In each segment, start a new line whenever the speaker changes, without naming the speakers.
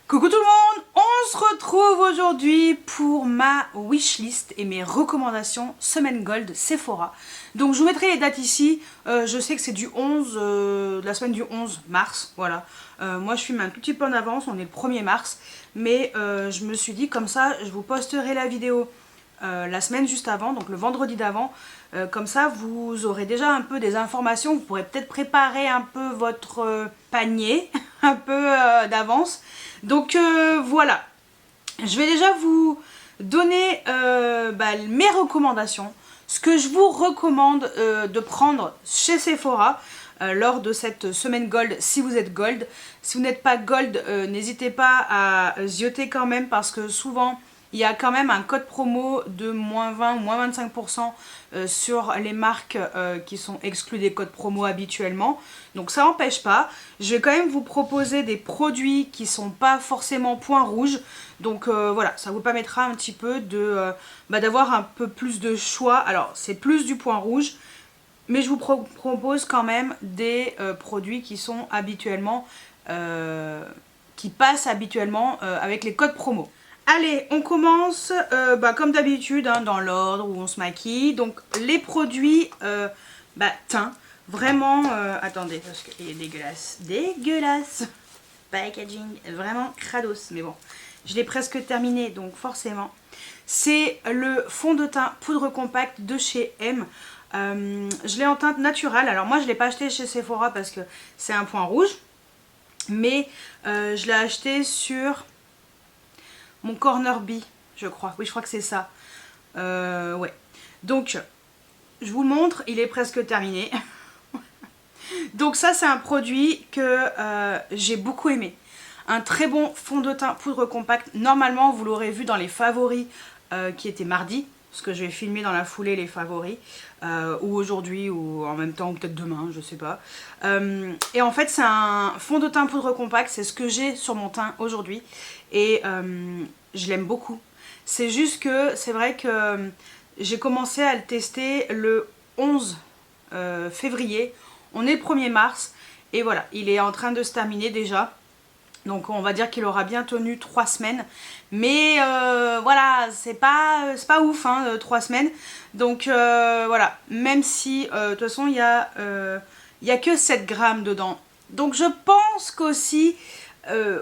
Coucou tout le monde, on se retrouve aujourd'hui pour ma wishlist et mes recommandations semaine gold Sephora. Donc je vous mettrai les dates ici, je sais que c'est du 11, de la semaine du 11 mars, voilà. Moi je filme un tout petit peu en avance, on est le 1er mars, mais je me suis dit comme ça je vous posterai la vidéo la semaine juste avant, donc le vendredi d'avant. Comme ça vous aurez déjà un peu des informations, vous pourrez peut-être préparer un peu votre panier un peu d'avance. Donc voilà, je vais déjà vous donner mes recommandations, ce que je vous recommande de prendre chez Sephora lors de cette semaine gold si vous êtes gold. Si vous n'êtes pas gold, n'hésitez pas à zioter quand même parce que souvent il y a quand même un code promo de moins 20 ou moins 25% sur les marques qui sont exclues des codes promo habituellement. Donc ça n'empêche pas. Je vais quand même vous proposer des produits qui ne sont pas forcément point rouge. Donc voilà, ça vous permettra un petit peu d'avoir un peu plus de choix. Alors c'est plus du point rouge, mais je vous propose quand même des produits qui sont habituellement, qui passent habituellement avec les codes promo. Allez, on commence comme d'habitude hein, dans l'ordre où on se maquille. Donc les produits teint, vraiment, attendez parce qu'il est dégueulasse, packaging, vraiment crados, mais bon, je l'ai presque terminé donc forcément. C'est le fond de teint poudre compacte de chez M. Je l'ai en teinte naturelle, alors moi je ne l'ai pas acheté chez Sephora parce que c'est un point rouge, mais je l'ai acheté sur mon Corner B, je crois. Oui, je crois que c'est ça. Ouais. Donc, je vous le montre, il est presque terminé. Donc ça, c'est un produit que j'ai beaucoup aimé. Un très bon fond de teint poudre compacte. Normalement, vous l'aurez vu dans les favoris qui étaient mardi, parce que je vais filmer dans la foulée les favoris, ou aujourd'hui, ou en même temps, ou peut-être demain, je sais pas. Et en fait, c'est un fond de teint poudre compacte, c'est ce que j'ai sur mon teint aujourd'hui. Et je l'aime beaucoup. C'est juste que c'est vrai que j'ai commencé à le tester le 11 février. On est le 1er mars. Et voilà, il est en train de se terminer déjà. Donc on va dire qu'il aura bien tenu 3 semaines. Mais voilà, c'est pas ouf, hein, 3 semaines. Donc voilà, même si de toute façon il y a que 7 grammes dedans. Donc je pense qu'aussi,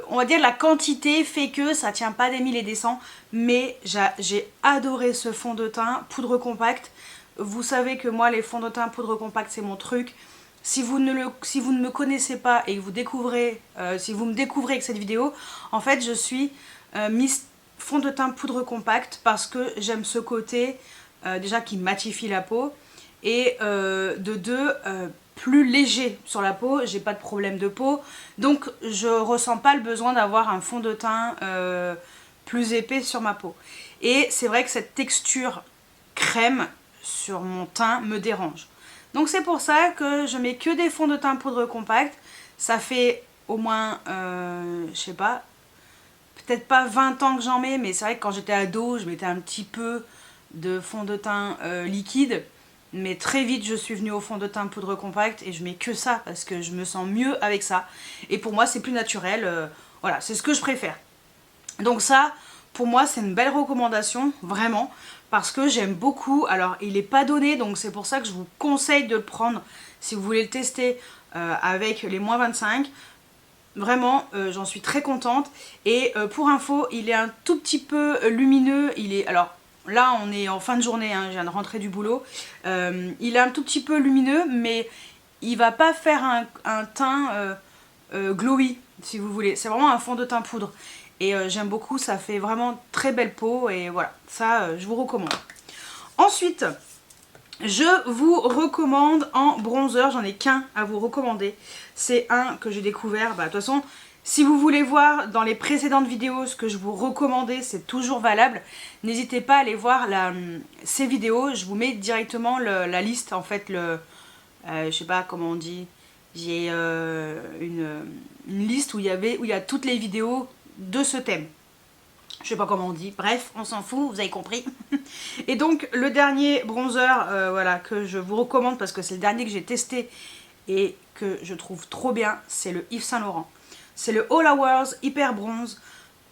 on va dire la quantité fait que ça tient pas des mille et des cents. Mais j'ai adoré ce fond de teint poudre compacte. Vous savez que moi les fonds de teint poudre compacte c'est mon truc. Si vous ne me connaissez pas et que vous découvrez, si vous me découvrez avec cette vidéo, en fait je suis Miss fond de teint poudre compacte parce que j'aime ce côté déjà qui matifie la peau et de deux plus léger sur la peau, j'ai pas de problème de peau, donc je ressens pas le besoin d'avoir un fond de teint plus épais sur ma peau. Et c'est vrai que cette texture crème sur mon teint me dérange. Donc c'est pour ça que je mets que des fonds de teint poudre compacte. Ça fait au moins, je sais pas, peut-être pas 20 ans que j'en mets, mais c'est vrai que quand j'étais ado, je mettais un petit peu de fond de teint liquide. Mais très vite, je suis venue au fond de teint poudre compacte et je mets que ça parce que je me sens mieux avec ça. Et pour moi, c'est plus naturel. Voilà, c'est ce que je préfère. Donc ça, pour moi, c'est une belle recommandation, vraiment. Parce que j'aime beaucoup, alors il n'est pas donné donc c'est pour ça que je vous conseille de le prendre si vous voulez le tester avec les moins 25. Vraiment j'en suis très contente et pour info il est un tout petit peu lumineux, alors là on est en fin de journée, hein, je viens de rentrer du boulot, il est un tout petit peu lumineux mais il va pas faire un teint glowy si vous voulez, c'est vraiment un fond de teint poudre. Et j'aime beaucoup, ça fait vraiment très belle peau et voilà, ça je vous recommande. Ensuite, je vous recommande en bronzer, j'en ai qu'un à vous recommander. C'est un que j'ai découvert, de toute façon, si vous voulez voir dans les précédentes vidéos ce que je vous recommandais, c'est toujours valable. N'hésitez pas à aller voir ces vidéos, je vous mets directement la liste, en fait, je sais pas comment on dit, j'ai une liste où il y a toutes les vidéos de ce thème. Je sais pas comment on dit, bref, on s'en fout, vous avez compris. Et donc le dernier bronzer voilà, que je vous recommande parce que c'est le dernier que j'ai testé et que je trouve trop bien, c'est le Yves Saint Laurent. C'est le All Hours Hyper Bronze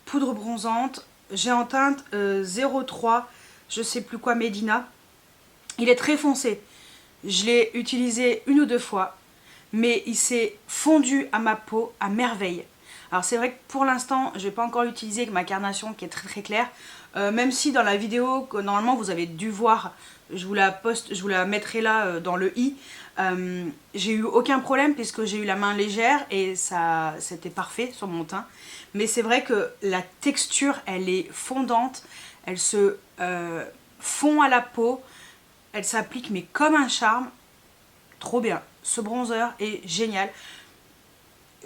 poudre bronzante. J'ai en teinte 03, je sais plus quoi, Medina. Il est très foncé. Je l'ai utilisé 1 ou 2 fois, mais il s'est fondu à ma peau à merveille. Alors c'est vrai que pour l'instant, je ne vais pas encore l'utiliser avec ma carnation qui est très très claire. Même si dans la vidéo que normalement vous avez dû voir, je vous la mettrai là dans le i. J'ai eu aucun problème puisque j'ai eu la main légère et ça c'était parfait sur mon teint. Mais c'est vrai que la texture elle est fondante, elle se fond à la peau, elle s'applique mais comme un charme. Trop bien, ce bronzer est génial.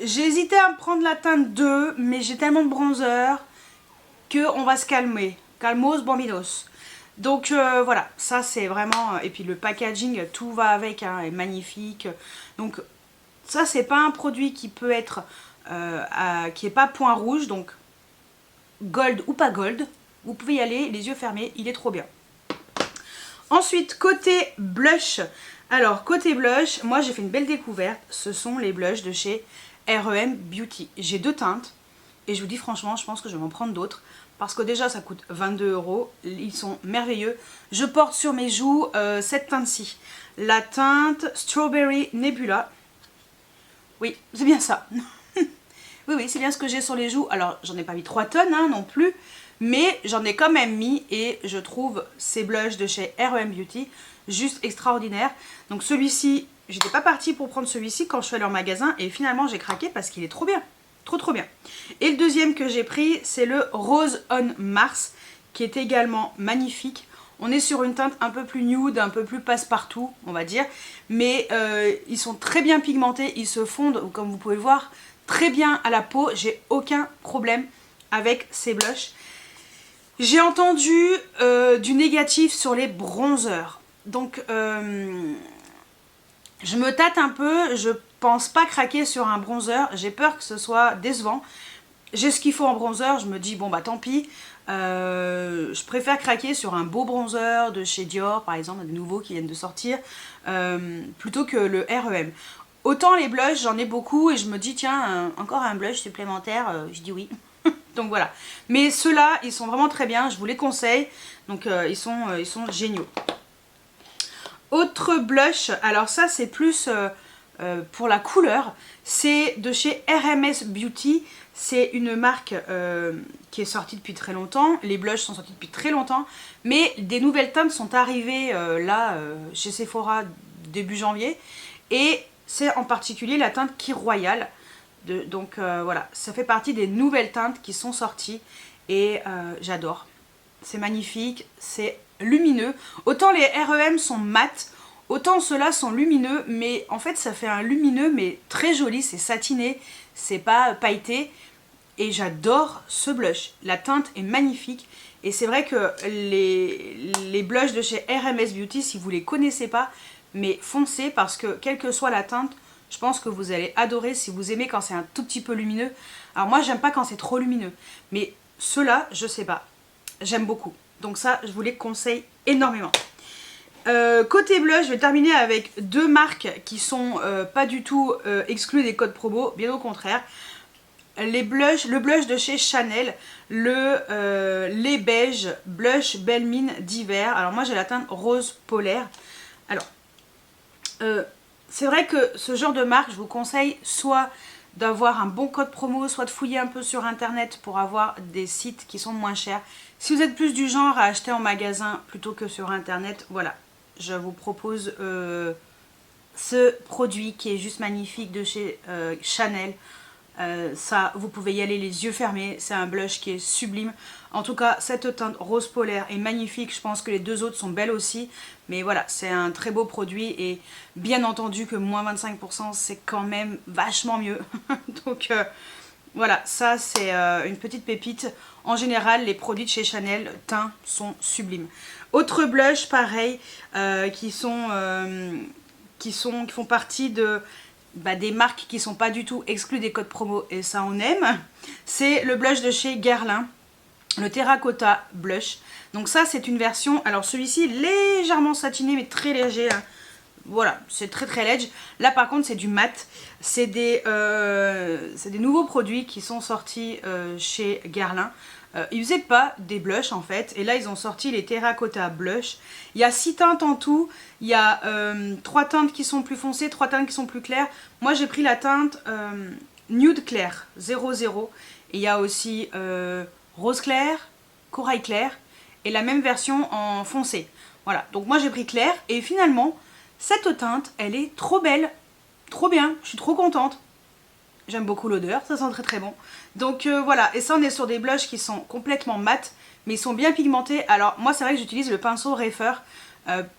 J'ai hésité à me prendre la teinte 2, mais j'ai tellement de bronzer qu'on va se calmer. Calmos bambinos. Donc voilà, ça c'est vraiment... Et puis le packaging, tout va avec, hein, est magnifique. Donc ça c'est pas un produit qui peut être... qui est pas point rouge, donc gold ou pas gold. Vous pouvez y aller, les yeux fermés, il est trop bien. Ensuite, côté blush. Alors, côté blush, moi j'ai fait une belle découverte. Ce sont les blushs de chez R.E.M. Beauty. J'ai 2 teintes. Et je vous dis franchement, je pense que je vais m'en prendre d'autres. Parce que déjà, ça coûte 22 €. Ils sont merveilleux. Je porte sur mes joues cette teinte-ci. La teinte Strawberry Nebula. Oui, c'est bien ça. Oui, c'est bien ce que j'ai sur les joues. Alors, j'en ai pas mis 3 tonnes hein, non plus. Mais j'en ai quand même mis. Et je trouve ces blushs de chez R.E.M. Beauty juste extraordinaires. Donc celui-ci, j'étais pas partie pour prendre celui-ci quand je suis allée en magasin. Et finalement, j'ai craqué parce qu'il est trop bien. Trop bien. Et le deuxième que j'ai pris, c'est le Rose on Mars, qui est également magnifique. On est sur une teinte un peu plus nude, un peu plus passe-partout, on va dire. Mais ils sont très bien pigmentés, ils se fondent, comme vous pouvez le voir, très bien à la peau. J'ai aucun problème avec ces blushs. J'ai entendu du négatif sur les bronzers. Donc, je me tâte un peu, je pense pas craquer sur un bronzer, j'ai peur que ce soit décevant. J'ai ce qu'il faut en bronzer, je me dis bon bah tant pis, je préfère craquer sur un beau bronzer de chez Dior par exemple, des nouveaux qui viennent de sortir, plutôt que le R.E.M. Autant les blushs j'en ai beaucoup et je me dis tiens encore un blush supplémentaire, je dis oui. Donc voilà, mais ceux-là ils sont vraiment très bien, je vous les conseille, donc ils sont géniaux. Autre blush, alors ça c'est plus pour la couleur, c'est de chez RMS Beauty. C'est une marque qui est sortie depuis très longtemps, les blushs sont sortis depuis très longtemps, mais des nouvelles teintes sont arrivées là chez Sephora début janvier, et c'est en particulier la teinte Key Royal. Donc voilà, ça fait partie des nouvelles teintes qui sont sorties et j'adore. C'est magnifique, c'est lumineux. Autant les R.E.M. sont mat, autant ceux-là sont lumineux, mais en fait ça fait un lumineux mais très joli, c'est satiné, c'est pas pailleté. Et j'adore ce blush, la teinte est magnifique. Et c'est vrai que les blushs de chez RMS Beauty, si vous les connaissez pas, mais foncez parce que quelle que soit la teinte, je pense que vous allez adorer si vous aimez quand c'est un tout petit peu lumineux. Alors moi j'aime pas quand c'est trop lumineux, mais ceux-là, je sais pas, j'aime beaucoup. Donc ça, je vous les conseille énormément. Côté blush, je vais terminer avec 2 marques qui sont pas du tout exclues des codes promo, bien au contraire. Le blush de chez Chanel, le lait beige blush belle mine d'hiver. Alors moi j'ai la teinte rose polaire. Alors c'est vrai que ce genre de marque, je vous conseille soit d'avoir un bon code promo, soit de fouiller un peu sur internet pour avoir des sites qui sont moins chers. Si vous êtes plus du genre à acheter en magasin plutôt que sur internet, voilà, je vous propose ce produit qui est juste magnifique de chez Chanel. Ça, vous pouvez y aller les yeux fermés, c'est un blush qui est sublime. En tout cas, cette teinte rose polaire est magnifique, je pense que les 2 autres sont belles aussi. Mais voilà, c'est un très beau produit et bien entendu que moins 25% c'est quand même vachement mieux. Donc voilà, ça c'est une petite pépite. En général, les produits de chez Chanel teint sont sublimes. Autre blush pareil, qui font partie de... des marques qui sont pas du tout exclues des codes promo et ça on aime, c'est le blush de chez Guerlain, le Terracotta Blush. Donc ça c'est une version, alors celui-ci légèrement satiné mais très léger, hein. voilà, c'est très très ledge. Là par contre c'est du mat. C'est des nouveaux produits qui sont sortis chez Guerlain. Ils faisaient pas des blushs en fait. Et là ils ont sorti les Terracotta Blush. Il y a 6 teintes en tout. Il y a 3 teintes qui sont plus foncées, 3 teintes qui sont plus claires. Moi j'ai pris la teinte Nude Clair 00. Et il y a aussi Rose Clair, Corail Clair. Et la même version en foncé. Voilà, donc moi j'ai pris clair. Et finalement, cette teinte, elle est trop belle. Trop bien, je suis trop contente. J'aime beaucoup l'odeur, ça sent très très bon. Donc voilà, et ça on est sur des blushs qui sont complètement mat, mais ils sont bien pigmentés. Alors moi c'est vrai que j'utilise le pinceau Refer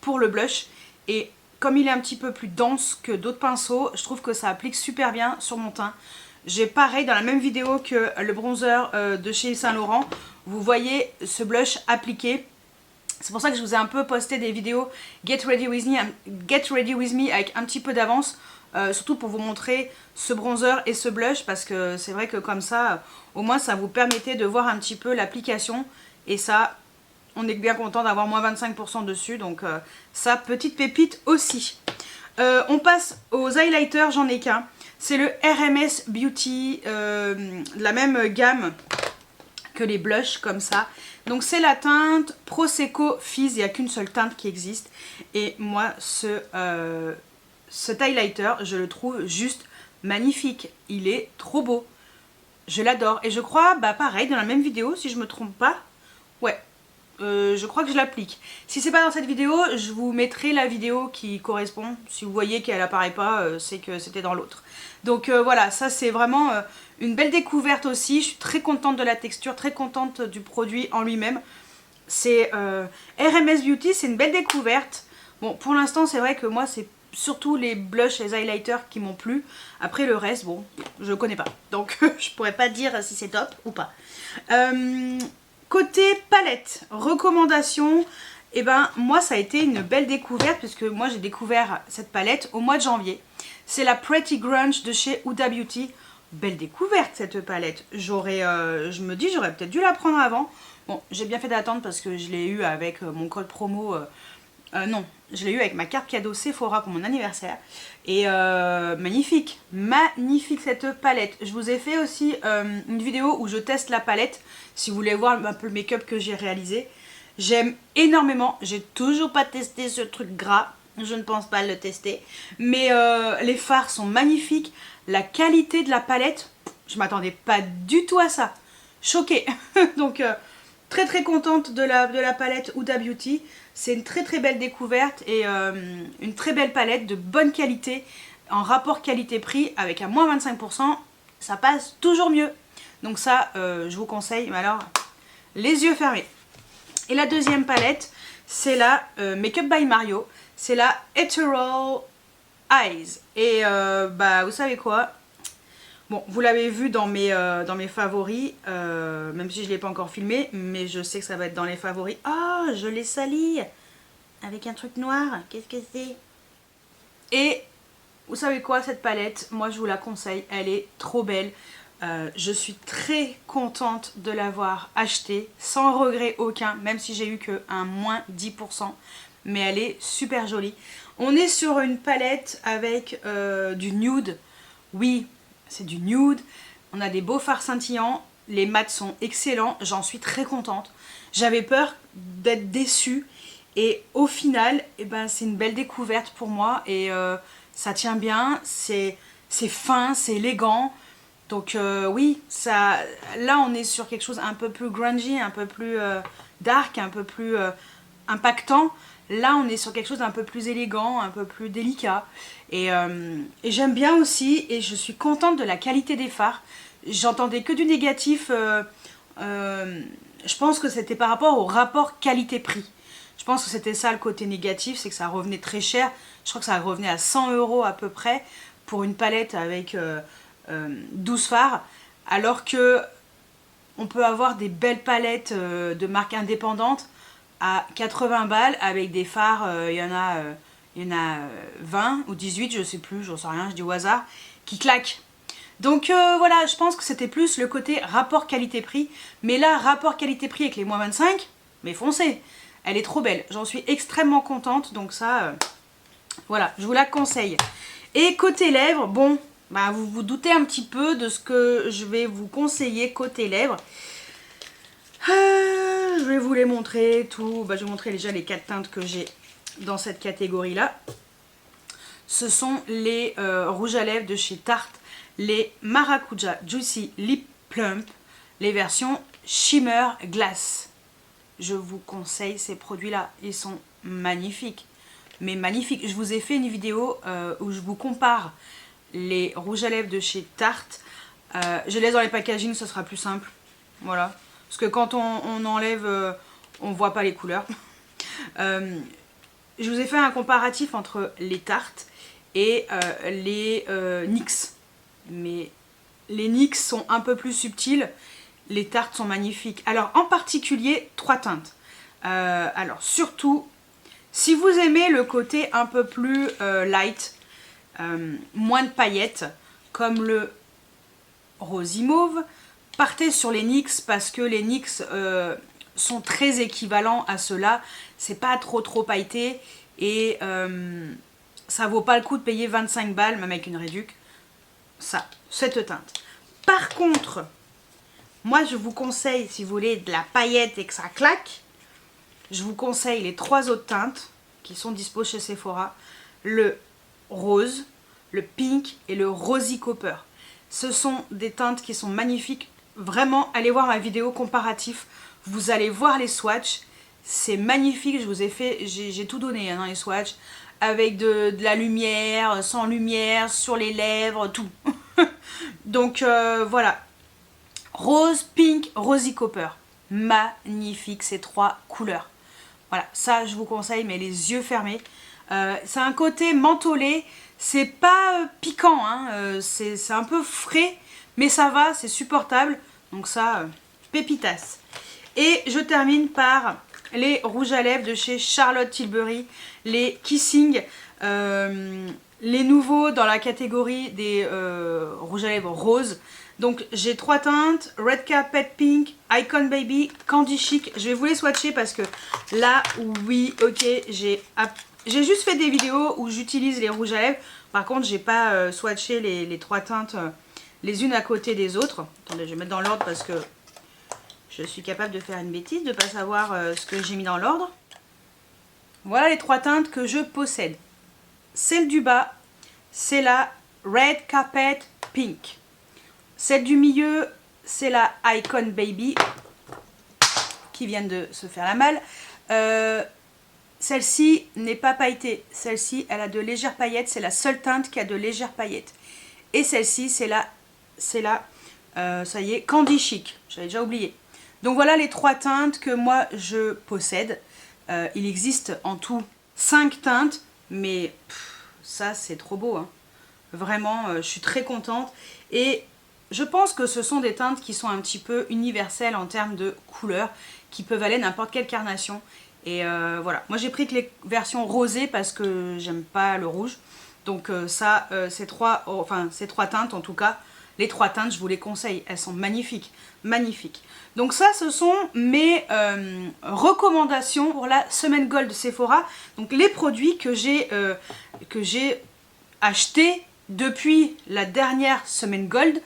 pour le blush. Et comme il est un petit peu plus dense que d'autres pinceaux, je trouve que ça applique super bien sur mon teint. J'ai pareil dans la même vidéo que le bronzer de chez Saint Laurent. Vous voyez ce blush appliqué. C'est pour ça que je vous ai un peu posté des vidéos Get Ready With Me avec un petit peu d'avance. Surtout pour vous montrer ce bronzer et ce blush. Parce que c'est vrai que comme ça, au moins ça vous permettait de voir un petit peu l'application. Et ça, on est bien content d'avoir moins 25% dessus. Donc ça, petite pépite aussi. On passe aux highlighters, j'en ai qu'un. C'est le RMS Beauty, la même gamme que les blushs comme ça. Donc c'est la teinte Prosecco Fizz, il n'y a qu'une seule teinte qui existe. Et moi cet highlighter, je le trouve juste magnifique. Il est trop beau. Je l'adore. Et je crois, bah pareil, dans la même vidéo, si je me trompe pas, ouais, je crois que je l'applique. Si c'est pas dans cette vidéo, je vous mettrai la vidéo qui correspond. Si vous voyez qu'elle apparaît pas, c'est que c'était dans l'autre. Donc voilà, ça c'est vraiment une belle découverte aussi. Je suis très contente de la texture, très contente du produit en lui-même. C'est RMS Beauty, c'est une belle découverte. Bon, pour l'instant c'est vrai que moi c'est surtout les blushs, les highlighters qui m'ont plu. Après le reste, bon, je connais pas. Donc je pourrais pas dire si c'est top ou pas. Côté palette, recommandation, et ben moi ça a été une belle découverte puisque moi j'ai découvert cette palette au mois de janvier. C'est la Pretty Grunge de chez Huda Beauty. Belle découverte cette palette. Je me dis j'aurais peut-être dû la prendre avant. Bon, j'ai bien fait d'attendre parce que je l'ai eu avec mon code promo. Non, je l'ai eu avec ma carte cadeau Sephora pour mon anniversaire. Et magnifique, magnifique cette palette. Je vous ai fait aussi une vidéo où je teste la palette. Si vous voulez voir un peu le make-up que j'ai réalisé. J'aime énormément. J'ai toujours pas testé ce truc gras. Je ne pense pas le tester. Mais les fards sont magnifiques. La qualité de la palette, je m'attendais pas du tout à ça. Choquée. Donc très très contente de la palette Huda Beauty. C'est une très très belle découverte et une très belle palette de bonne qualité. En rapport qualité-prix avec un moins 25%, ça passe toujours mieux. Donc ça, je vous conseille, mais alors, les yeux fermés. Et la deuxième palette, c'est la Make Up by Mario. C'est la Ethereal Eyes. Et bah vous savez quoi? Bon, vous l'avez vu dans mes favoris, même si je ne l'ai pas encore filmé, mais je sais que ça va être dans les favoris. Ah, oh, je l'ai sali avec un truc noir. Qu'est-ce que c'est? Et vous savez quoi, cette palette, moi je vous la conseille, elle est trop belle. Je suis très contente de l'avoir achetée, sans regret aucun, même si j'ai eu qu'un moins 10%. Mais elle est super jolie. On est sur une palette avec du nude. Oui, c'est du nude. On a des beaux fards scintillants. Les mats sont excellents. J'en suis très contente. J'avais peur d'être déçue. Et au final, eh ben, c'est une belle découverte pour moi. Et ça tient bien. C'est fin, c'est élégant. Donc oui, ça, là on est sur quelque chose un peu plus grungy, un peu plus dark, un peu plus impactant. Là on est sur quelque chose d'un peu plus élégant, un peu plus délicat. Et j'aime bien aussi, et je suis contente de la qualité des fards. J'entendais que du négatif, je pense que c'était par rapport au rapport qualité-prix. Je pense que c'était ça le côté négatif, c'est que ça revenait très cher. Je crois que ça revenait à 100 € à peu près pour une palette avec 12 fards. Alors que on peut avoir des belles palettes de marques indépendantes à 80 balles avec des fards, il y en a 20 ou 18, je sais plus, j'en sais rien, je dis au hasard, qui claquent. Donc voilà, je pense que c'était plus le côté rapport qualité-prix. Mais là, rapport qualité-prix avec les moins 25, mais foncez, elle est trop belle. J'en suis extrêmement contente, donc ça, Voilà, je vous la conseille. Et côté lèvres, bon, bah vous vous doutez un petit peu de ce que je vais vous conseiller côté lèvres. Je vais vous les montrer tout. Bah, je vais vous montrer déjà les 4 teintes que j'ai dans cette catégorie-là. Ce sont les rouges à lèvres de chez Tarte, les Maracuja Juicy Lip Plump, les versions Shimmer Glass. Je vous conseille ces produits-là, ils sont magnifiques. Mais magnifiques. Je vous ai fait une vidéo où je vous compare les rouges à lèvres de chez Tarte. Je laisse dans les packaging, ce sera plus simple. Voilà. Parce que quand on enlève, on voit pas les couleurs. Je vous ai fait un comparatif entre les Tartes et les NYX. Mais les NYX sont un peu plus subtils. Les Tartes sont magnifiques. Alors en particulier, 3 teintes. Alors surtout, si vous aimez le côté un peu plus light, moins de paillettes, comme le rosy mauve, partez sur les NYX parce que les NYX sont très équivalents à ceux-là. C'est pas trop pailleté et ça vaut pas le coup de payer 25 balles, même avec une réduc. Ça, cette teinte. Par contre, moi je vous conseille, si vous voulez de la paillette et que ça claque, je vous conseille les 3 autres teintes qui sont dispo chez Sephora. Le rose, le pink et le rosy copper. Ce sont des teintes qui sont magnifiques. Vraiment, allez voir ma vidéo comparatif. Vous allez voir les swatchs. C'est magnifique. Je vous ai fait, j'ai tout donné dans les swatchs. Avec de la lumière, sans lumière, sur les lèvres, tout. Donc voilà. Rose, pink, rosy copper. Magnifique ces 3 couleurs. Voilà, ça je vous conseille, mais les yeux fermés. C'est un côté mentholé. C'est pas piquant, hein. C'est un peu frais, mais ça va, c'est supportable. Donc ça, pépitas. Et je termine par les rouges à lèvres de chez Charlotte Tilbury, les Kissing, les nouveaux dans la catégorie des rouges à lèvres roses. Donc j'ai 3 teintes, Red Carpet Pink, Icon Baby, Candy Chic. Je vais vous les swatcher parce que là, oui, ok, j'ai juste fait des vidéos où j'utilise les rouges à lèvres. Par contre, j'ai pas swatché les 3 teintes les unes à côté des autres. Attendez, je vais mettre dans l'ordre parce que je suis capable de faire une bêtise, de ne pas savoir ce que j'ai mis dans l'ordre. Voilà les 3 teintes que je possède. Celle du bas, c'est la Red Carpet Pink. Celle du milieu, c'est la Icon Baby, qui vient de se faire la malle. Celle-ci n'est pas pailletée. Celle-ci, elle a de légères paillettes. C'est la seule teinte qui a de légères paillettes. Et celle-ci, c'est la, ça y est, Candy Chic. J'avais déjà oublié. Donc voilà les 3 teintes que moi je possède. Il existe en tout 5 teintes, mais ça c'est trop beau, hein. Vraiment, je suis très contente. Et je pense que ce sont des teintes qui sont un petit peu universelles en termes de couleurs, qui peuvent aller n'importe quelle carnation. Et voilà, moi j'ai pris que les versions rosées parce que j'aime pas le rouge. Donc ces 3 teintes en tout cas, les 3 teintes je vous les conseille, elles sont magnifiques, magnifiques. Donc ça ce sont mes recommandations pour la semaine gold Sephora. Donc les produits que j'ai achetés depuis la dernière semaine gold,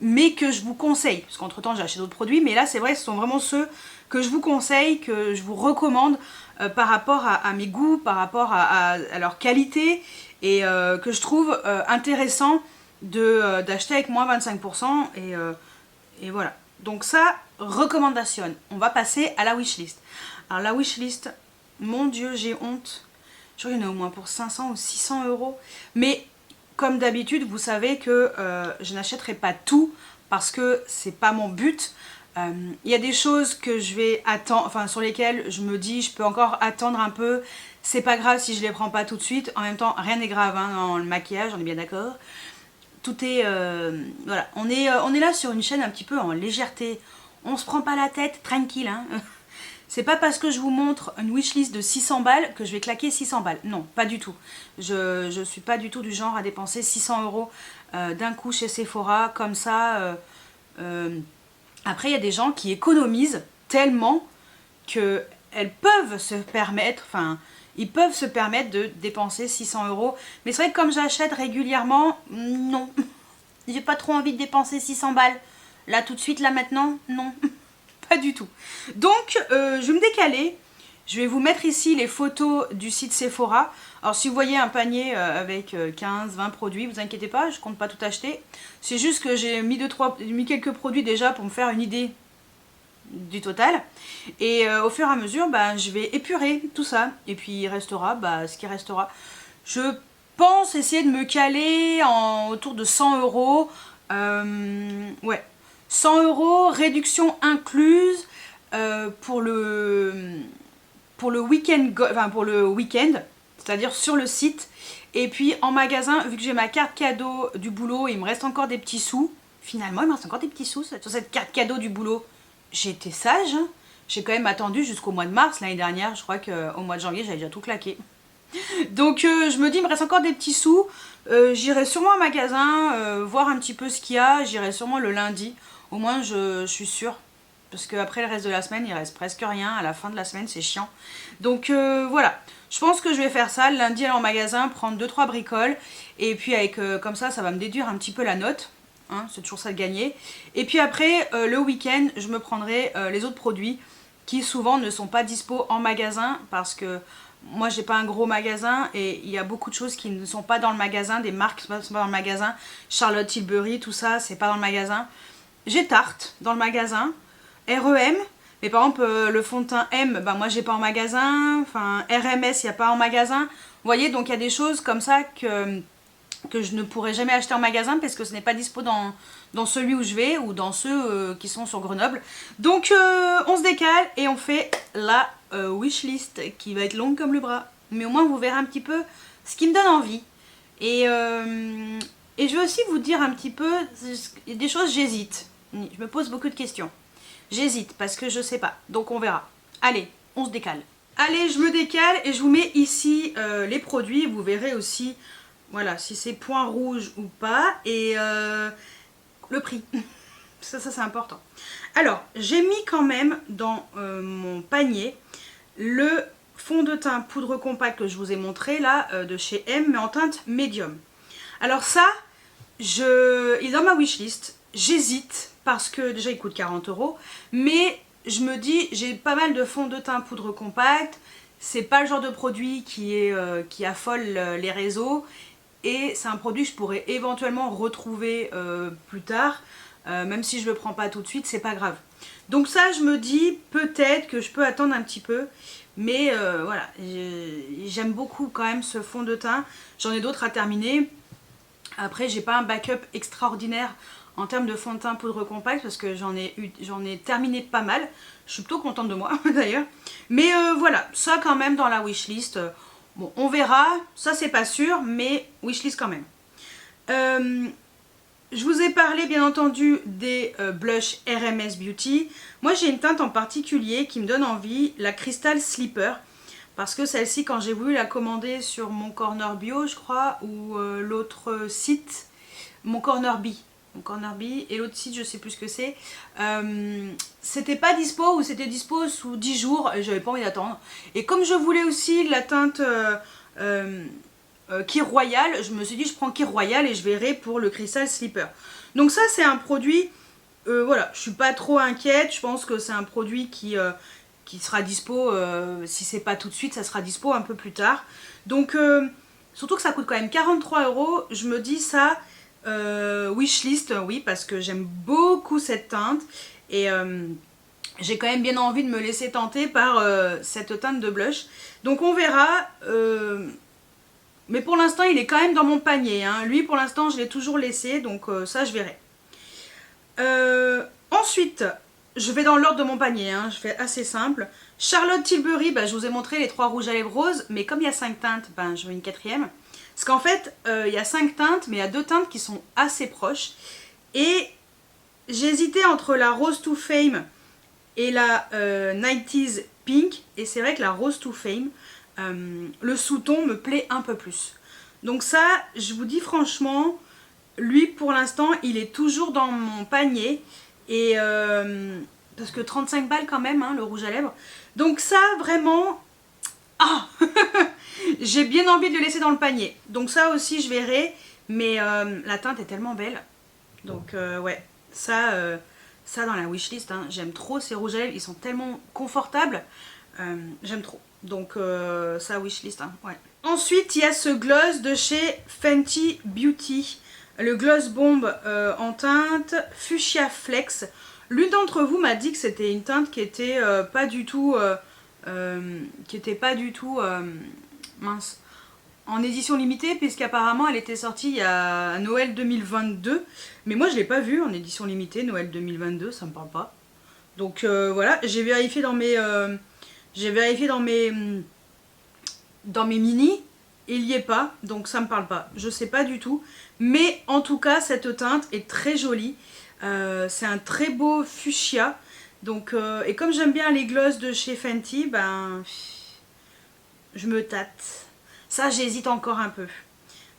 mais que je vous conseille, parce qu'entre temps j'ai acheté d'autres produits, mais là c'est vrai ce sont vraiment ceux que je vous conseille, que je vous recommande par rapport à mes goûts, par rapport à leur qualité, et que je trouve intéressant d'acheter avec moins 25%, et voilà. Donc ça, recommandation. On va passer à la wishlist. Alors la wishlist, mon Dieu, j'ai honte. Je crois qu'il y en a au moins pour 500 ou 600 €, mais comme d'habitude, vous savez que je n'achèterai pas tout parce que c'est pas mon but. Il y a des choses que je vais attendre, enfin sur lesquelles je me dis je peux encore attendre un peu. C'est pas grave si je les prends pas tout de suite. En même temps, rien n'est grave hein, dans le maquillage, on est bien d'accord. Tout est voilà, on est là sur une chaîne un petit peu en légèreté. On se prend pas la tête, tranquille. Hein. C'est pas parce que je vous montre une wishlist de 600 balles que je vais claquer 600 balles. Non, pas du tout. Je suis pas du tout du genre à dépenser 600 € d'un coup chez Sephora, comme ça. Après, il y a des gens qui économisent tellement qu'elles peuvent se permettre, enfin, ils peuvent se permettre de dépenser 600 €. Mais c'est vrai que comme j'achète régulièrement, non. J'ai pas trop envie de dépenser 600 balles. Là, tout de suite, là, maintenant, non. Pas du tout. Donc, je vais me décaler. Je vais vous mettre ici les photos du site Sephora. Alors, si vous voyez un panier avec 15-20 produits, vous inquiétez pas, je compte pas tout acheter. C'est juste que j'ai mis quelques produits déjà pour me faire une idée du total. Et au fur et à mesure, bah, je vais épurer tout ça. Et puis, il restera ce qui restera. Je pense essayer de me caler autour de 100 €. Ouais. 100 €, réduction incluse pour le week-end, c'est-à-dire sur le site. Et puis en magasin, vu que j'ai ma carte cadeau du boulot, il me reste encore des petits sous. Finalement, il me reste encore des petits sous sur cette carte cadeau du boulot. J'ai été sage, hein. J'ai quand même attendu jusqu'au mois de mars l'année dernière. Je crois qu'au mois de janvier, j'avais déjà tout claqué. Donc je me dis, il me reste encore des petits sous. J'irai sûrement au magasin, voir un petit peu ce qu'il y a. J'irai sûrement le lundi. Au moins, je suis sûre. Parce qu'après le reste de la semaine, il reste presque rien. À la fin de la semaine, c'est chiant. Donc voilà. Je pense que je vais faire ça. Le lundi, aller en magasin, prendre 2-3 bricoles. Et puis comme ça, ça va me déduire un petit peu la note. Hein, c'est toujours ça de gagner. Et puis après, le week-end, je me prendrai les autres produits qui souvent ne sont pas dispo en magasin. Parce que moi, j'ai pas un gros magasin. Et il y a beaucoup de choses qui ne sont pas dans le magasin. Des marques ne sont pas dans le magasin. Charlotte Tilbury, tout ça, c'est pas dans le magasin. J'ai Tarte dans le magasin, REM, mais par exemple le fond de teint M, bah moi j'ai pas en magasin, enfin RMS il n'y a pas en magasin. Vous voyez, donc il y a des choses comme ça que je ne pourrais jamais acheter en magasin parce que ce n'est pas dispo dans celui où je vais ou dans ceux qui sont sur Grenoble. Donc on se décale et on fait la wishlist qui va être longue comme le bras. Mais au moins vous verrez un petit peu ce qui me donne envie. Et je vais aussi vous dire un petit peu des choses, j'hésite. Je me pose beaucoup de questions. J'hésite parce que je sais pas. Donc on verra. Allez, on se décale. Allez, je me décale et je vous mets ici les produits. Vous verrez aussi, voilà, si c'est point rouge ou pas. Et le prix. Ça c'est important. Alors, j'ai mis quand même dans mon panier le fond de teint poudre compacte que je vous ai montré là, de chez M, mais en teinte médium. Alors ça, il est dans ma wishlist. J'hésite parce que déjà il coûte 40 €, mais je me dis j'ai pas mal de fond de teint poudre compacte, c'est pas le genre de produit qui affole les réseaux et c'est un produit que je pourrais éventuellement retrouver plus tard, même si je le prends pas tout de suite, c'est pas grave. Donc ça je me dis peut-être que je peux attendre un petit peu, mais voilà, j'aime beaucoup quand même ce fond de teint, j'en ai d'autres à terminer. Après j'ai pas un backup extraordinaire en termes de fond de teint poudre compacte parce que j'en ai terminé pas mal. Je suis plutôt contente de moi d'ailleurs. Mais voilà, ça quand même dans la wishlist. Bon, on verra, ça c'est pas sûr, mais wishlist quand même. Je vous ai parlé bien entendu des blushs RMS Beauty. Moi j'ai une teinte en particulier qui me donne envie, la Crystal Slipper. Parce que celle-ci, quand j'ai voulu la commander sur Mon Corner Bio, je crois, ou l'autre site, Mon Corner Bee, et l'autre site, je sais plus ce que c'est, c'était pas dispo ou c'était dispo sous 10 jours et j'avais pas envie d'attendre. Et comme je voulais aussi la teinte Kir Royal, je me suis dit je prends Kir Royal et je verrai pour le Crystal Slipper. Donc ça c'est un produit, voilà, je suis pas trop inquiète, je pense que c'est un produit qui sera dispo, si c'est pas tout de suite, ça sera dispo un peu plus tard. Donc, surtout que ça coûte quand même 43 €, je me dis ça, wishlist, oui, parce que j'aime beaucoup cette teinte. Et j'ai quand même bien envie de me laisser tenter par cette teinte de blush. Donc on verra, mais pour l'instant il est quand même dans mon panier. Hein. Lui pour l'instant je l'ai toujours laissé, donc ça je verrai. Ensuite... je vais dans l'ordre de mon panier, hein, je fais assez simple. Charlotte Tilbury, bah, je vous ai montré les 3 rouges à lèvres roses, mais comme il y a 5 teintes, ben, je veux une 4e. Parce qu'en fait, il y a 5 teintes, mais il y a 2 teintes qui sont assez proches. Et j'ai hésité entre la Rose to Fame et la 90s Pink. Et c'est vrai que la Rose to Fame, le sous-ton me plaît un peu plus. Donc ça, je vous dis franchement, lui pour l'instant, il est toujours dans mon panier. Et parce que 35 balles quand même, hein, le rouge à lèvres. Donc ça, vraiment, Ah j'ai bien envie de le laisser dans le panier. Donc ça aussi je verrai. Mais la teinte est tellement belle. Donc ouais, ça dans la wishlist. Hein. J'aime trop ces rouges à lèvres. Ils sont tellement confortables. J'aime trop. Donc ça wishlist. Hein. Ouais. Ensuite il y a ce gloss de chez Fenty Beauty. Le Gloss Bomb en teinte Fuchsia Flex. L'une d'entre vous m'a dit que c'était une teinte qui était pas du tout... mince, en édition limitée, puisqu'apparemment elle était sortie il y a Noël 2022. Mais moi je l'ai pas vue en édition limitée, Noël 2022, ça me parle pas. Donc voilà, j'ai vérifié dans mes... dans mes mini, il y est pas, donc ça me parle pas. Je sais pas du tout. Mais en tout cas, cette teinte est très jolie. C'est un très beau fuchsia. Donc, et comme j'aime bien les gloss de chez Fenty, ben, je me tâte. Ça, j'hésite encore un peu.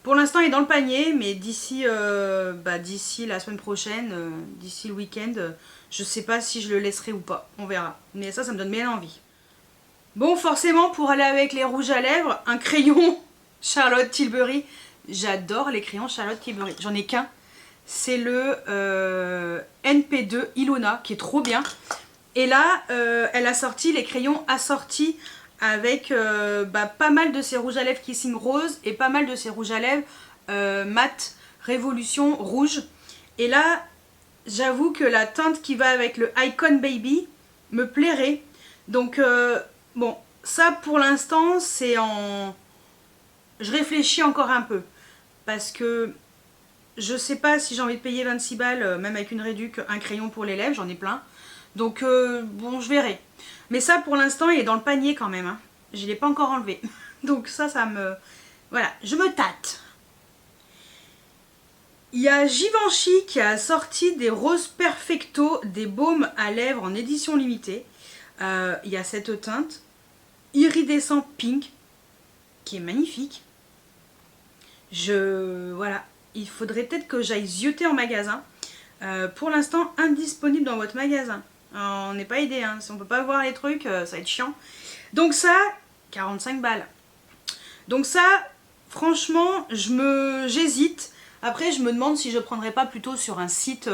Pour l'instant, il est dans le panier, mais d'ici la semaine prochaine, d'ici le week-end, je sais pas si je le laisserai ou pas. On verra. Mais ça me donne bien envie. Bon, forcément, pour aller avec les rouges à lèvres, un crayon Charlotte Tilbury. J'adore les crayons Charlotte Tilbury. J'en ai qu'un. C'est le NP2 Ilona, qui est trop bien. Et là, elle a sorti les crayons assortis avec pas mal de ces rouges à lèvres Kissing Rose et pas mal de ces rouges à lèvres mat Révolution Rouge. Et là, j'avoue que la teinte qui va avec le Icon Baby me plairait. Donc, bon, ça pour l'instant, c'est en... Je réfléchis encore un peu. Parce que je sais pas si j'ai envie de payer 26 balles, même avec une réduc, un crayon pour les lèvres, j'en ai plein. Donc bon, je verrai. Mais ça pour l'instant il est dans le panier quand même. Hein. Je ne l'ai pas encore enlevé. Donc ça me... Voilà, je me tâte. Il y a Givenchy qui a sorti des roses perfecto, des baumes à lèvres en édition limitée. Il y a cette teinte iridescent pink qui est magnifique. Voilà. Il faudrait peut-être que j'aille zioter en magasin. Pour l'instant, indisponible dans votre magasin. On n'est pas aidé, hein. Si on peut pas voir les trucs, ça va être chiant. Donc ça, 45 balles. Donc ça, franchement, j'hésite. Après, je me demande si je prendrais pas plutôt sur un site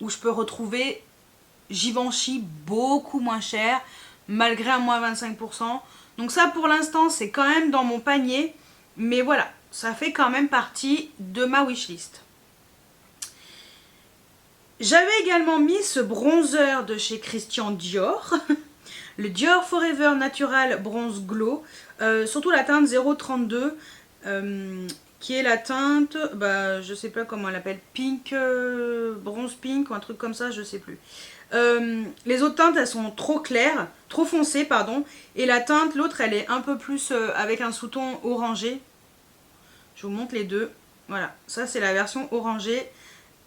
où je peux retrouver Givenchy beaucoup moins cher, malgré un moins 25%. Donc ça, pour l'instant, c'est quand même dans mon panier. Mais voilà. Ça fait quand même partie de ma wishlist. J'avais également mis ce bronzer de chez Christian Dior. Le Dior Forever Natural Bronze Glow. Surtout la teinte 032. Qui est la teinte, je sais pas comment elle appelle. Pink, bronze pink ou un truc comme ça, je sais plus. Les autres teintes, elles sont trop claires. Trop foncées, pardon. Et la teinte, l'autre, elle est un peu plus avec un sous-ton orangé. Je vous montre les deux. Voilà, ça c'est la version orangée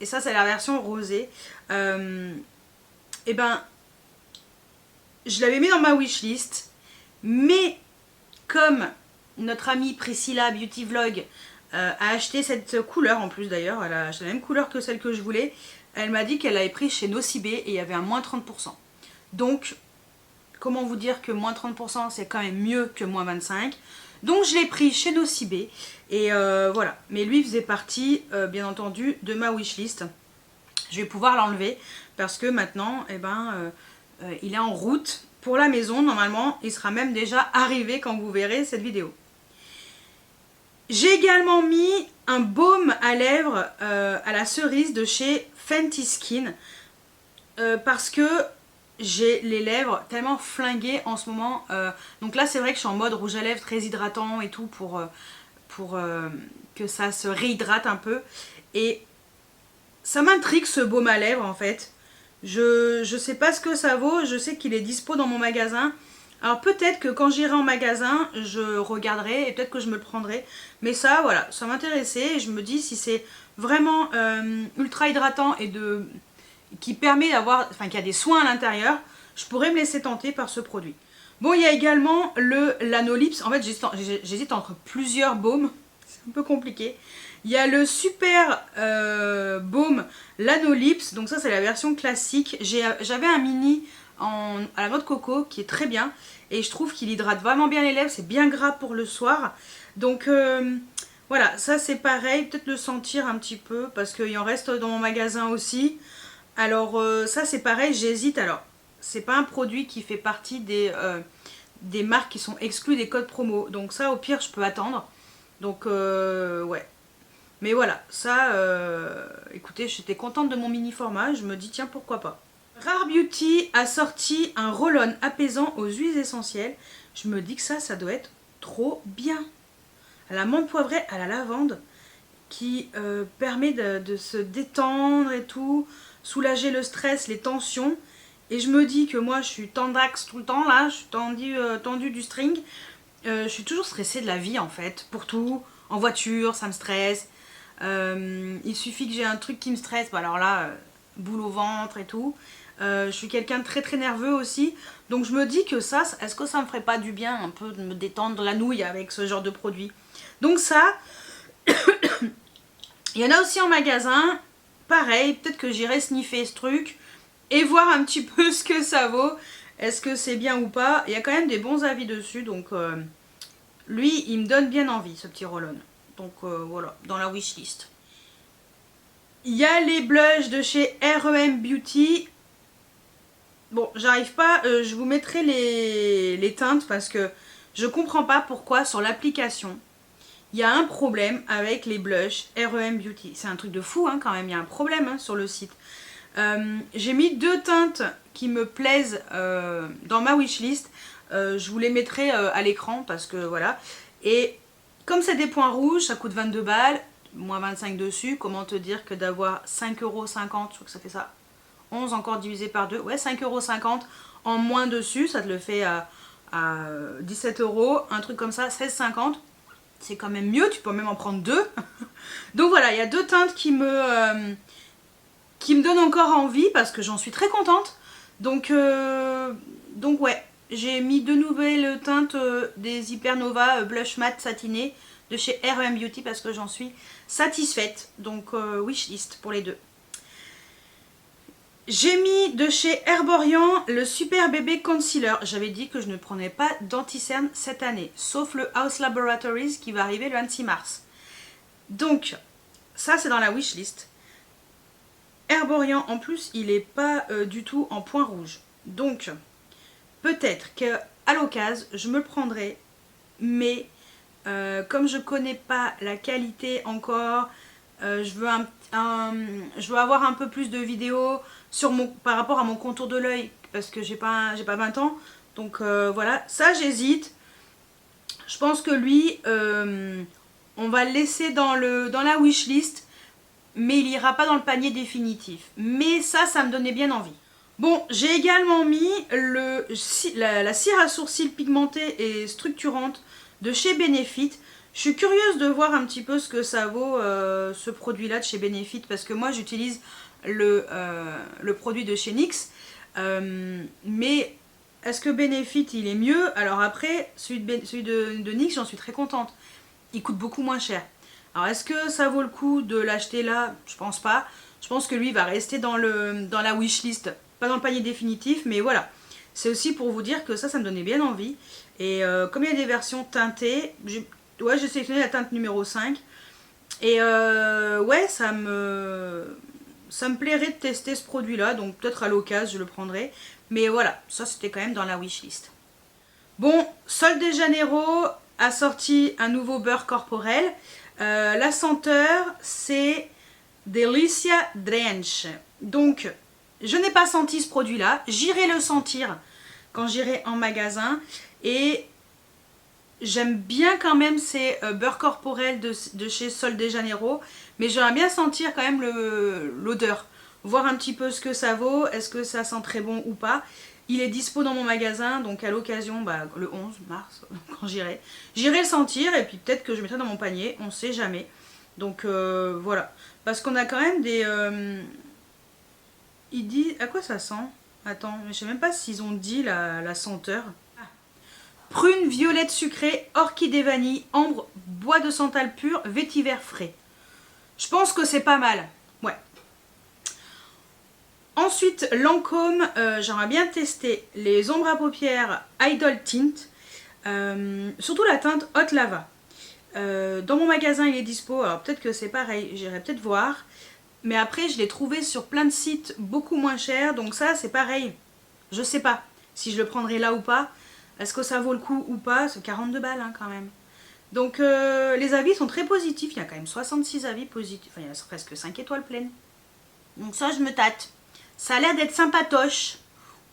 et ça c'est la version rosée. Et ben, je l'avais mis dans ma wishlist, mais comme notre amie Priscilla Beauty Vlog a acheté cette couleur en plus d'ailleurs, elle a acheté la même couleur que celle que je voulais, elle m'a dit qu'elle l'avait pris chez Nocibé et il y avait un moins 30%. Donc, comment vous dire que moins 30% c'est quand même mieux que moins 25%. Donc je l'ai pris chez Nocibé et voilà. Mais lui faisait partie bien entendu de ma wishlist. Je vais pouvoir l'enlever parce que maintenant il est en route pour la maison. Normalement il sera même déjà arrivé quand vous verrez cette vidéo. J'ai également mis un baume à lèvres à la cerise de chez Fenty Skin parce que j'ai les lèvres tellement flinguées en ce moment. Donc là c'est vrai que je suis en mode rouge à lèvres très hydratant et tout pour que ça se réhydrate un peu. Et ça m'intrigue ce baume à lèvres en fait. Je sais pas ce que ça vaut, je sais qu'il est dispo dans mon magasin. Alors peut-être que quand j'irai en magasin, je regarderai et peut-être que je me le prendrai. Mais ça, voilà, ça m'intéressait et je me dis si c'est vraiment ultra hydratant et qui permet d'avoir, enfin qui a des soins à l'intérieur, je pourrais me laisser tenter par ce produit. Bon, il y a également le Lanolips. En fait, j'hésite entre plusieurs baumes. C'est un peu compliqué. Il y a le super baume Lanolips. Donc ça, c'est la version classique. J'avais un mini à la noix de coco qui est très bien. et je trouve qu'il hydrate vraiment bien les lèvres, c'est bien gras pour le soir. Donc voilà, ça c'est pareil, peut-être le sentir un petit peu parce qu'il en reste dans mon magasin aussi. Alors ça c'est pareil, j'hésite. Alors c'est pas un produit qui fait partie des marques qui sont exclues des codes promo, donc ça au pire je peux attendre. Donc ouais. Mais voilà, ça, écoutez, j'étais contente de mon mini format, je me dis tiens pourquoi pas. Rare Beauty a sorti un roll-on apaisant aux huiles essentielles. Je me dis que ça doit être trop bien. À la menthe poivrée, à la lavande, qui permet de se détendre et tout, soulager le stress, les tensions. Et je me dis que moi je suis tendax tout le temps là, je suis tendue du string. Je suis toujours stressée de la vie en fait, pour tout. En voiture, ça me stresse. Il suffit que j'ai un truc qui me stresse, bah alors là, boule au ventre et tout. Je suis quelqu'un de très très nerveux aussi. Donc je me dis que ça, est-ce que ça me ferait pas du bien un peu de me détendre la nouille avec ce genre de produit? Donc ça, il y en a aussi en magasin. Pareil, peut-être que j'irai sniffer ce truc et voir un petit peu ce que ça vaut. Est-ce que c'est bien ou pas? Il y a quand même des bons avis dessus, donc lui, il me donne bien envie, ce petit roll-on. Donc voilà, dans la wishlist. Il y a les blushs de chez REM Beauty. Bon, j'arrive pas, je vous mettrai les teintes parce que je comprends pas pourquoi sur l'application, il y a un problème avec les blushs REM Beauty. C'est un truc de fou hein, quand même, il y a un problème hein, sur le site. J'ai mis 2 teintes qui me plaisent dans ma wishlist. Je vous les mettrai à l'écran parce que voilà. Et comme c'est des points rouges, ça coûte 22 balles, moins 25 dessus. Comment te dire que d'avoir 5,50 €, je crois que ça fait ça. 11 encore divisé par 2, ouais 5,50 € en moins dessus, ça te le fait à 17 €, un truc comme ça, 16,50 €. C'est quand même mieux, tu peux même en prendre 2. Donc voilà, il y a 2 teintes qui me donnent encore envie parce que j'en suis très contente. Donc ouais, j'ai mis 2 nouvelles teintes des Hypernova Blush Matte Satiné de chez REM Beauty parce que j'en suis satisfaite. Donc wishlist pour les 2. J'ai mis de chez Herborian le Super Bébé Concealer. J'avais dit que je ne prenais pas d'anti-cerne cette année, sauf le House Laboratories qui va arriver le 26 mars. Donc, ça c'est dans la wishlist. Herborian en plus, il n'est pas du tout en point rouge. Donc, peut-être qu'à l'occasion, je me le prendrai, mais comme je ne connais pas la qualité encore, je veux avoir un peu plus de vidéos par rapport à mon contour de l'œil parce que j'ai pas 20 ans, donc voilà, ça j'hésite. Je pense que lui on va le laisser dans la wishlist, mais il ira pas dans le panier définitif, mais ça me donnait bien envie. Bon, j'ai également mis la cire à sourcils pigmentée et structurante de chez Benefit. Je suis curieuse de voir un petit peu ce que ça vaut ce produit là de chez Benefit parce que moi j'utilise le produit de chez NYX, mais est-ce que Benefit il est mieux? Alors après celui de NYX j'en suis très contente, il coûte beaucoup moins cher. Alors est-ce que ça vaut le coup de l'acheter là? Je pense pas, je pense que lui va rester dans la wishlist, pas dans le panier définitif, mais voilà. C'est aussi pour vous dire que ça me donnait bien envie, et comme il y a des versions teintées, j'ai sélectionné la teinte numéro 5. Et ouais, ça me plairait de tester ce produit là. Donc peut-être à l'occasion je le prendrai. Mais voilà, ça c'était quand même dans la wishlist. Bon, Sol de Janeiro a sorti un nouveau beurre corporel. La senteur c'est Delicia Drench. Donc je n'ai pas senti ce produit là. J'irai le sentir quand j'irai en magasin. Et j'aime bien quand même ces beurres corporels de chez Sol de Janeiro, mais j'aimerais bien sentir quand même l'odeur, voir un petit peu ce que ça vaut, est-ce que ça sent très bon ou pas. Il est dispo dans mon magasin, donc à l'occasion, le 11 mars, quand j'irai le sentir, et puis peut-être que je mettrai dans mon panier, on sait jamais. Donc voilà, parce qu'on a quand même des... il dit... À quoi ça sent? Attends, je sais même pas s'ils ont dit la senteur. Prune, violette sucrée, orchidée vanille, ambre, bois de santal pur, vétiver frais. Je pense que c'est pas mal. Ouais. Ensuite, Lancôme, j'aimerais bien tester les ombres à paupières Idol Tint, surtout la teinte Hot Lava. Dans mon magasin il est dispo, alors peut-être que c'est pareil, j'irai peut-être voir. Mais après je l'ai trouvé sur plein de sites beaucoup moins cher, donc ça c'est pareil. Je sais pas si je le prendrai là ou pas. Est-ce que ça vaut le coup ou pas? C'est 42 balles hein, quand même. Donc les avis sont très positifs, il y a quand même 66 avis positifs, enfin il y a presque 5 étoiles pleines. Donc ça je me tâte. Ça a l'air d'être sympatoche.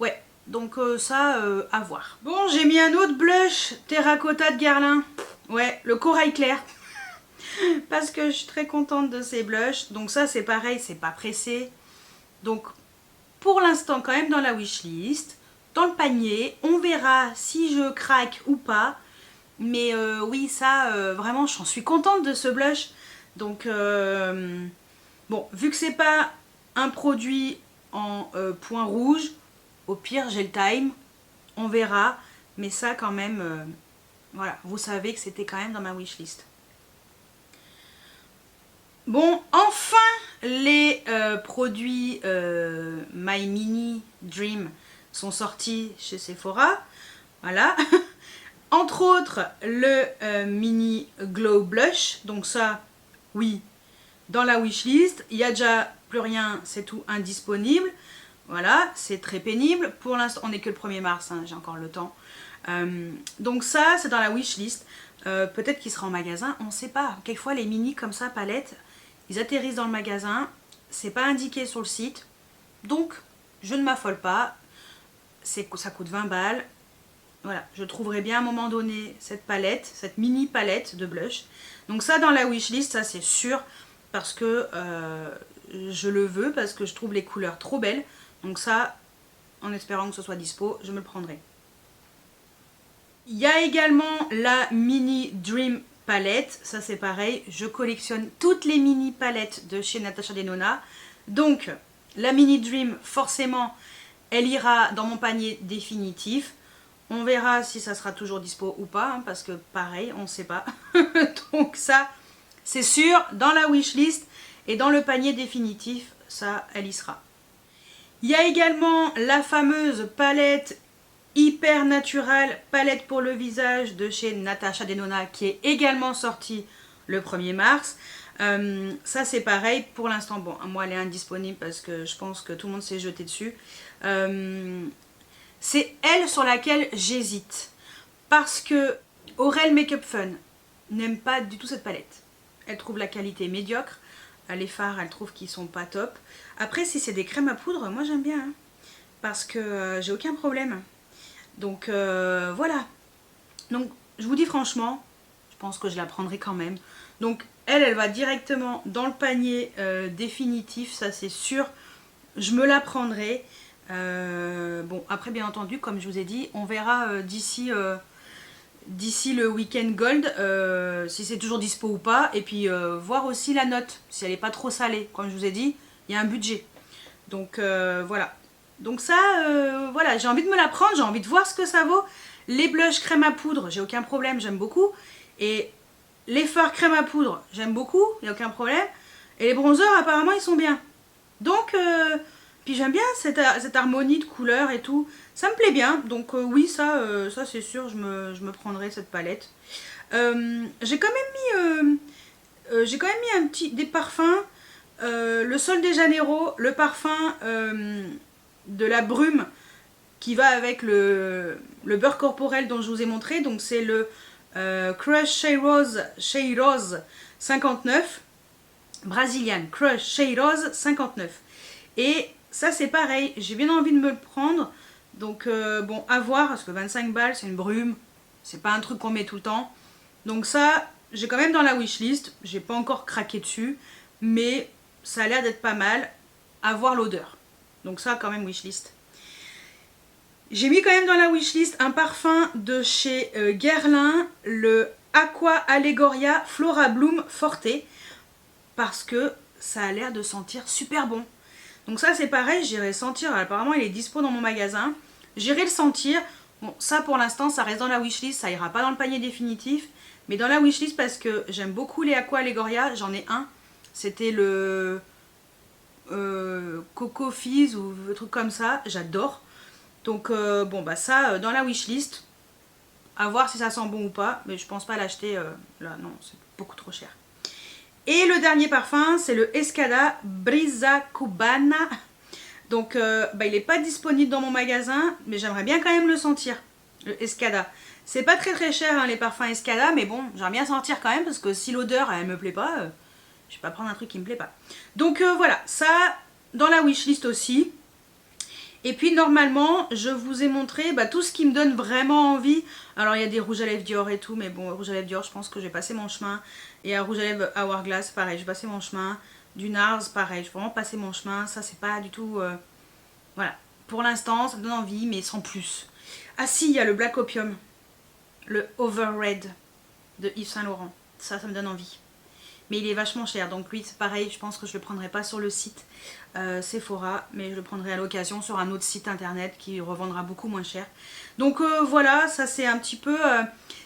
Ouais, donc ça à voir. Bon, j'ai mis un autre blush terracotta de Guerlain. Ouais, le corail clair. Parce que je suis très contente de ces blushs. Donc ça c'est pareil, c'est pas pressé. Donc pour l'instant quand même dans la wishlist. Dans le panier, on verra si je craque ou pas. Mais oui, ça, vraiment, j'en suis contente de ce blush. Donc, bon, vu que c'est pas un produit en point rouge, au pire, j'ai le time. On verra. Mais ça, quand même, voilà, vous savez que c'était quand même dans ma wishlist. Bon, enfin, les produits My Mini Dream sont sortis chez Sephora. Voilà. Entre autres, le Mini Glow Blush. Donc ça, oui, dans la wishlist. Il n'y a déjà plus rien, c'est tout indisponible. Voilà, c'est très pénible. Pour l'instant, on n'est que le 1er mars, hein, j'ai encore le temps. Donc ça, c'est dans la wishlist. Peut-être qu'il sera en magasin, on ne sait pas. Quelquefois, les mini comme ça, palettes, ils atterrissent dans le magasin. C'est pas indiqué sur le site. Donc, je ne m'affole pas. Ça coûte 20 balles. Voilà, je trouverai bien à un moment donné cette palette, cette mini palette de blush. Donc ça dans la wishlist, ça c'est sûr, parce que je le veux, parce que je trouve les couleurs trop belles. Donc ça, en espérant que ce soit dispo, je me le prendrai. Il y a également la Mini Dream palette, ça c'est pareil, je collectionne toutes les mini palettes de chez Natasha Denona. Donc la Mini Dream, forcément, elle ira dans mon panier définitif. On verra si ça sera toujours dispo ou pas, hein, parce que pareil, on ne sait pas. Donc ça, c'est sûr, dans la wishlist et dans le panier définitif, ça, elle y sera. Il y a également la fameuse palette Hyper Natural, palette pour le visage de chez Natasha Denona, qui est également sortie le 1er mars. Ça c'est pareil, pour l'instant, bon, moi elle est indisponible parce que je pense que tout le monde s'est jeté dessus. C'est elle sur laquelle j'hésite. Parce que Aurel Makeup Fun n'aime pas du tout cette palette. Elle trouve la qualité médiocre. Les fards, elle trouve qu'ils sont pas top. Après, si c'est des crèmes à poudre, moi j'aime bien. Hein, parce que j'ai aucun problème. Donc voilà. Donc je vous dis franchement, je pense que je la prendrai quand même. Donc elle va directement dans le panier définitif, ça c'est sûr. Je me la prendrai. Bon, après bien entendu, comme je vous ai dit, on verra d'ici le week-end gold si c'est toujours dispo ou pas, et puis voir aussi la note, si elle n'est pas trop salée. Comme je vous ai dit, il y a un budget. Donc voilà. Donc ça, voilà, j'ai envie de me la prendre, j'ai envie de voir ce que ça vaut. Les blushs crème à poudre, j'ai aucun problème, j'aime beaucoup. Et les fards crème à poudre, j'aime beaucoup, il n'y a aucun problème. Et les bronzers, apparemment, ils sont bien. Donc... puis j'aime bien cette harmonie de couleurs et tout. Ça me plaît bien. Donc oui, ça c'est sûr, je me prendrai cette palette. J'ai quand même mis des parfums. Le Sol de Janeiro, le parfum de la brume qui va avec le beurre corporel dont je vous ai montré. Donc c'est le Crush Shea Rose 59. Brazilian Crush Shea Rose 59. Et ça c'est pareil, j'ai bien envie de me le prendre. Donc bon, à voir, parce que 25 balles c'est une brume. C'est pas un truc qu'on met tout le temps. Donc ça, j'ai quand même dans la wishlist. J'ai pas encore craqué dessus. Mais ça a l'air d'être pas mal. À voir l'odeur. Donc ça quand même wishlist. J'ai mis quand même dans la wishlist un parfum de chez Guerlain. Le Aqua Allegoria Flora Bloom Forte. Parce que ça a l'air de sentir super bon. Donc ça c'est pareil, j'irai sentir, apparemment il est dispo dans mon magasin, j'irai le sentir. Bon ça pour l'instant ça reste dans la wishlist, ça ira pas dans le panier définitif, mais dans la wishlist parce que j'aime beaucoup les Aqua Allegoria, j'en ai un, c'était le Coco Fizz ou un truc comme ça, j'adore. Donc bon bah ça dans la wishlist, à voir si ça sent bon ou pas, mais je pense pas l'acheter là, non, c'est beaucoup trop cher. Et le dernier parfum, c'est le Escada Brisa Cubana. Donc bah, il n'est pas disponible dans mon magasin, mais j'aimerais bien quand même le sentir, le Escada. C'est pas très cher hein, les parfums Escada, mais bon, j'aimerais bien sentir quand même, parce que si l'odeur elle me plaît pas, je vais pas prendre un truc qui me plaît pas. Donc voilà, ça dans la wishlist aussi. Et puis normalement, je vous ai montré bah, tout ce qui me donne vraiment envie. Alors il y a des rouges à lèvres Dior et tout, mais bon, rouge à lèvres Dior, je pense que j'ai passé mon chemin. Et un rouge à lèvres Hourglass, pareil, j'ai passé mon chemin. Du NARS, pareil, j'ai vraiment passé mon chemin. Ça, c'est pas du tout... Voilà, pour l'instant, ça me donne envie, mais sans plus. Ah si, il y a le Black Opium, le Over Red de Yves Saint Laurent. Ça me donne envie. Mais il est vachement cher, donc lui, c'est pareil, je pense que je le prendrai pas sur le site Sephora, mais je le prendrai à l'occasion sur un autre site internet qui revendra beaucoup moins cher. Donc voilà, ça c'est un petit peu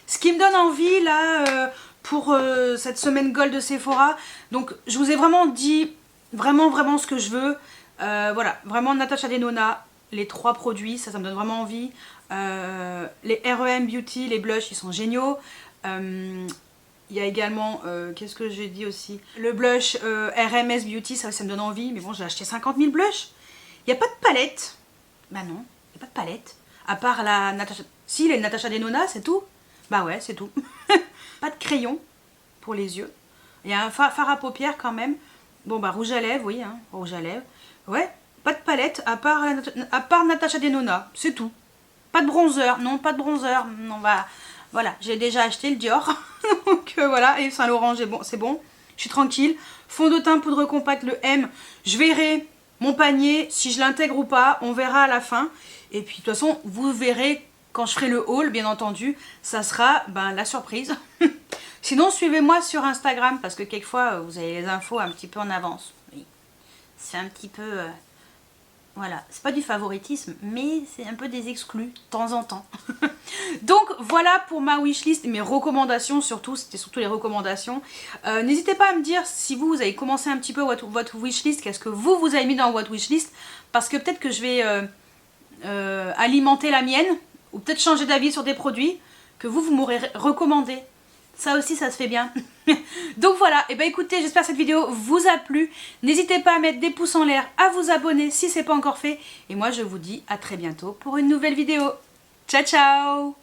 ce qui me donne envie là pour cette semaine gold de Sephora. Donc je vous ai vraiment dit vraiment ce que je veux. Voilà, vraiment Natasha Denona, les 3 produits, ça me donne vraiment envie. Les REM Beauty, les blushs, ils sont géniaux. Il y a également, qu'est-ce que j'ai dit aussi, le blush RMS Beauty, ça me donne envie, mais bon, j'ai acheté 50 000 blushs. Il n'y a pas de palette. Bah non, il n'y a pas de palette. À part la Natasha... Si, les Natasha Denona, c'est tout. Bah ouais, c'est tout. Pas de crayon pour les yeux. Il y a un fard à paupières quand même. Bon bah rouge à lèvres, oui, hein, rouge à lèvres. Ouais, pas de palette à part Natasha Denona, c'est tout. Pas de bronzer, non, pas de bronzer. Non, bah... Voilà, j'ai déjà acheté le Dior, donc voilà, et Saint Laurent, c'est bon, je suis tranquille. Fond de teint poudre compacte, le M, je verrai mon panier, si je l'intègre ou pas, on verra à la fin. Et puis de toute façon, vous verrez quand je ferai le haul, bien entendu, ça sera la surprise. Sinon, suivez-moi sur Instagram, parce que quelquefois, vous avez les infos un petit peu en avance. Oui. C'est un petit peu... Voilà, c'est pas du favoritisme, mais c'est un peu des exclus, de temps en temps. Donc voilà pour ma wishlist, mes recommandations surtout, c'était surtout les recommandations. N'hésitez pas à me dire si vous avez commencé un petit peu votre wishlist, qu'est-ce que vous avez mis dans votre wishlist, parce que peut-être que je vais alimenter la mienne, ou peut-être changer d'avis sur des produits que vous m'aurez recommandé. Ça aussi, ça se fait bien. Donc voilà, et écoutez, j'espère que cette vidéo vous a plu. N'hésitez pas à mettre des pouces en l'air, à vous abonner si ce n'est pas encore fait. Et moi, je vous dis à très bientôt pour une nouvelle vidéo. Ciao, ciao!